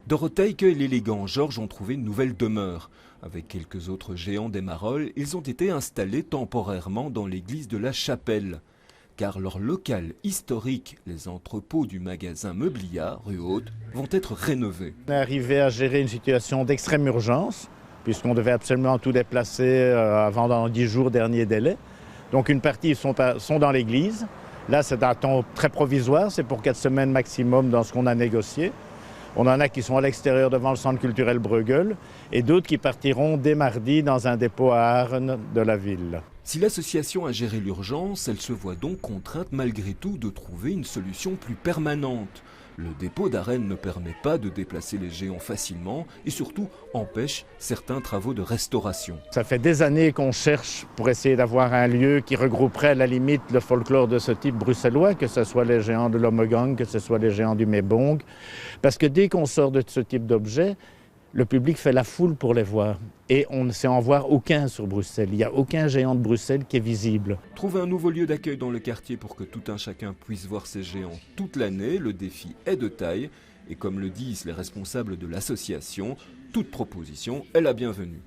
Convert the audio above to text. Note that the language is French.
Dorotheyque et l'élégant Georges ont trouvé une nouvelle demeure. Avec quelques autres géants des Marolles, ils ont été installés temporairement dans l'église de la Chapelle. Car leur local historique, les entrepôts du magasin Meubliard, rue Haute, vont être rénovés. On est arrivé à gérer une situation d'extrême urgence, puisqu'on devait absolument tout déplacer avant dans 10 jours, dernier délai. Donc une partie sont dans l'église. Là, c'est un temps très provisoire, c'est pour 4 semaines maximum dans ce qu'on a négocié. On en a qui sont à l'extérieur devant le centre culturel Bruegel et d'autres qui partiront dès mardi dans un dépôt à Arnes de la ville. Si l'association a géré l'urgence, elle se voit donc contrainte malgré tout de trouver une solution plus permanente. Le dépôt d'Arène ne permet pas de déplacer les géants facilement et surtout empêche certains travaux de restauration. Ça fait des années qu'on cherche pour essayer d'avoir un lieu qui regrouperait à la limite le folklore de ce type bruxellois, que ce soit les géants de l'Omegang, que ce soit les géants du Mebong. Parce que dès qu'on sort de ce type d'objet, le public fait la foule pour les voir. Et on ne sait en voir aucun sur Bruxelles. Il n'y a aucun géant de Bruxelles qui est visible. Trouver un nouveau lieu d'accueil dans le quartier pour que tout un chacun puisse voir ces géants toute l'année, le défi est de taille. Et comme le disent les responsables de l'association, toute proposition est la bienvenue.